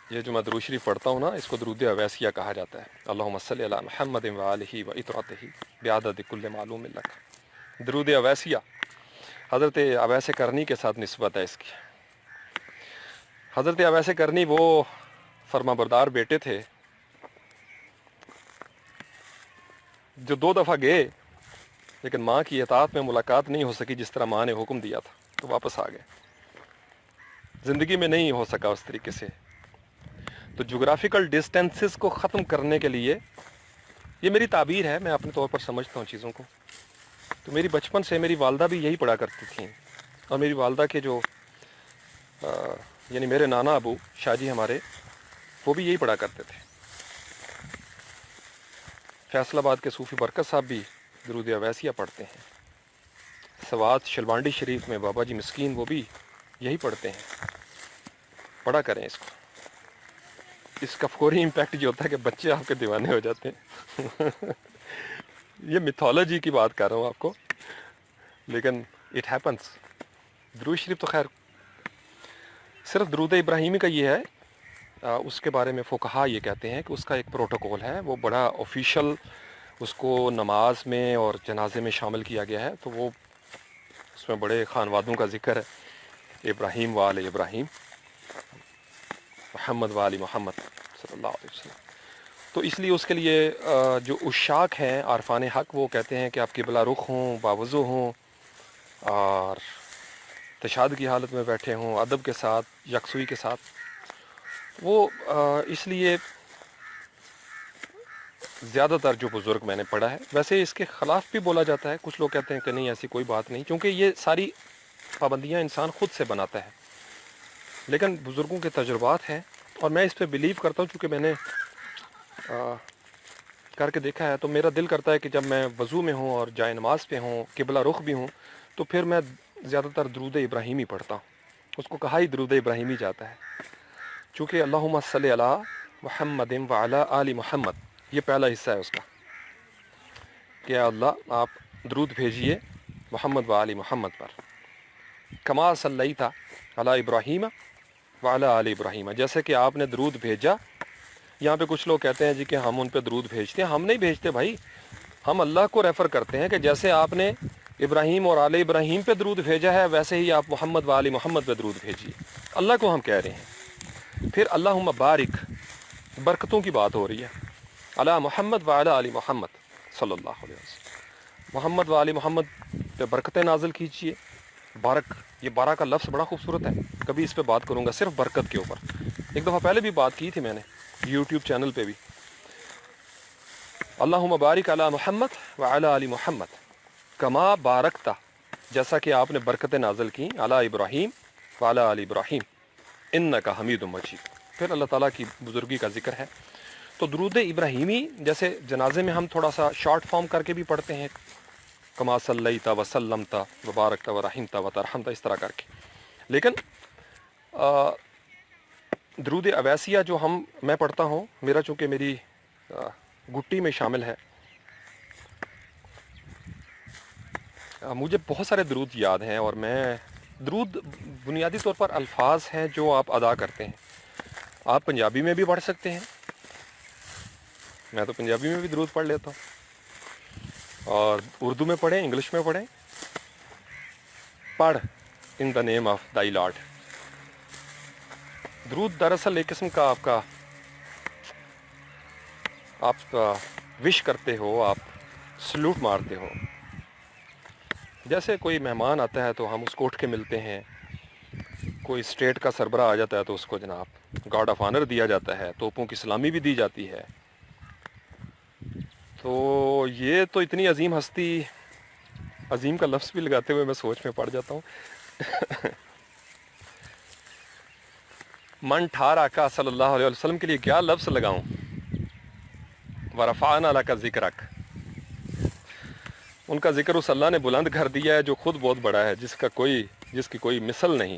یہ جو میں درود شریف پڑھتا ہوں نا، اس کو درود اویسیہ کہا جاتا ہے۔ اللہم صلی علی محمد و آلہ و اطرتہ بعدد کل معلوم لک۔ درود اویسیہ حضرت اویس کرنی کے ساتھ نسبت ہے اس کی۔ حضرت اویس کرنی وہ فرما بردار بیٹے تھے جو 2 دفعہ گئے، لیکن ماں کی اطاعت میں ملاقات نہیں ہو سکی جس طرح ماں نے حکم دیا تھا، تو واپس آ گئے۔ زندگی میں نہیں ہو سکا اس طریقے سے۔ تو جغرافیکل ڈسٹینسز کو ختم کرنے کے لیے، یہ میری تعبیر ہے، میں اپنے طور پر سمجھتا ہوں چیزوں کو۔ تو میری بچپن سے میری والدہ بھی یہی پڑھا کرتی تھیں، اور میری والدہ کے جو یعنی میرے نانا ابو شاہ جی ہمارے، وہ بھی یہی پڑھا کرتے تھے۔ فیصل آباد کے صوفی برکت صاحب بھی درود اویسیہ پڑھتے ہیں۔ سوات شلوانڈی شریف میں بابا جی مسکین وہ بھی یہی پڑھتے ہیں۔ پڑھا کریں اس کو۔ اس کا فوری امپیکٹ جو ہوتا ہے کہ بچے آپ کے دیوانے ہو جاتے ہیں۔ یہ میتھولوجی کی بات کر رہا ہوں آپ کو، لیکن اٹ ہیپنس۔ درود شریف تو خیر صرف درود ابراہیمی کا یہ ہے، اس کے بارے میں فقہا یہ کہتے ہیں کہ اس کا ایک پروٹوکول ہے، وہ بڑا آفیشیل، اس کو نماز میں اور جنازے میں شامل کیا گیا ہے، تو وہ اس میں بڑے خانوادوں کا ذکر ہے، ابراہیم و آل ابراہیم، محمد و آل محمد صلی اللہ علیہ وسلم۔ تو اس لیے اس کے لیے جو عشاق ہیں عارفان حق، وہ کہتے ہیں کہ آپ قبلہ رخ ہوں، باوضو ہوں، اور تشہد کی حالت میں بیٹھے ہوں، ادب کے ساتھ، یکسوئی کے ساتھ۔ وہ اس لیے زیادہ تر جو بزرگ میں نے پڑھا ہے، ویسے اس کے خلاف بھی بولا جاتا ہے، کچھ لوگ کہتے ہیں کہ نہیں ایسی کوئی بات نہیں، کیونکہ یہ ساری پابندیاں انسان خود سے بناتا ہے، لیکن بزرگوں کے تجربات ہیں، اور میں اس پہ بلیو کرتا ہوں، چونکہ میں نے کر کے دیکھا ہے۔ تو میرا دل کرتا ہے کہ جب میں وضو میں ہوں اور جائے نماز پہ ہوں، قبلہ رخ بھی ہوں، تو پھر میں زیادہ تر درود ابراہیمی پڑھتا ہوں۔ اس کو کہا ہی درود ابراہیمی جاتا ہے، چونکہ اللہم صلی علی محمد وعلی آل محمد، یہ پہلا حصہ ہے اس کا، کہ اللہ آپ درود بھیجیے محمد و آل محمد پر، کما صلیت علی ابراہیم وعلی آل ابراہیم، جیسے کہ آپ نے درود بھیجا۔ یہاں پہ کچھ لوگ کہتے ہیں جی کہ ہم ان پہ درود بھیجتے ہیں، ہم نہیں بھیجتے بھائی، ہم اللہ کو ریفر کرتے ہیں کہ جیسے آپ نے ابراہیم اور آل ابراہیم پہ درود بھیجا ہے، ویسے ہی آپ محمد و آل محمد پہ درود بھیجیے۔ اللہ کو ہم کہہ رہے ہیں۔ پھر اللہم بارک، برکتوں کی بات ہو رہی ہے، علی محمد و علی آل محمد صلی اللہ علیہ وسلم، محمد و آل محمد پہ برکتیں نازل کیجیے۔ بارک، یہ بارہ کا لفظ بڑا خوبصورت ہے، کبھی اس پہ بات کروں گا صرف برکت کے اوپر، ایک دفعہ پہلے بھی بات کی تھی میں نے یوٹیوب چینل پہ بھی۔ اللہم بارک علی محمد وعلی آل محمد کما بارکتا، جیسا کہ آپ نے برکتیں نازل کی، علی ابراہیم وعلی آل ابراہیم انک حمید مجید۔ پھر اللہ تعالیٰ کی بزرگی کا ذکر ہے۔ تو درود ابراہیمی جیسے جنازے میں ہم تھوڑا سا شارٹ فارم کر کے بھی پڑھتے ہیں، کما صلیت وسلمت وبارکت ورحمت وترحمت، اس طرح کر کے، لیکن درود اویسیہ جو میں پڑھتا ہوں، میرا چونکہ میری گٹی میں شامل ہے، مجھے بہت سارے درود یاد ہیں، اور میں درود بنیادی طور پر الفاظ ہیں جو آپ ادا کرتے ہیں۔ آپ پنجابی میں بھی پڑھ سکتے ہیں، میں تو پنجابی میں بھی درود پڑھ لیتا ہوں، اور اردو میں پڑھیں، انگلش میں پڑھیں۔ پڑھ ان دا نیم آف دائی لارڈ۔ درود دراصل ایک قسم کا آپ وش کرتے ہو، آپ سلوٹ مارتے ہو۔ جیسے کوئی مہمان آتا ہے تو ہم اس کو اٹھ کے ملتے ہیں، کوئی اسٹیٹ کا سربراہ آ جاتا ہے تو اس کو جناب گارڈ آف آنر دیا جاتا ہے، توپوں کی سلامی بھی دی جاتی ہے۔ تو یہ تو اتنی عظیم ہستی، عظیم کا لفظ بھی لگاتے ہوئے میں سوچ میں پڑ جاتا ہوں۔ من ٹھارا کا صلی اللہ علیہ وسلم کے لیے کیا لفظ لگاؤں، ورفعنا لک ذکرک، ان کا ذکر اس اللہ نے بلند کر دیا ہے جو خود بہت بڑا ہے، جس کی کوئی مثل نہیں۔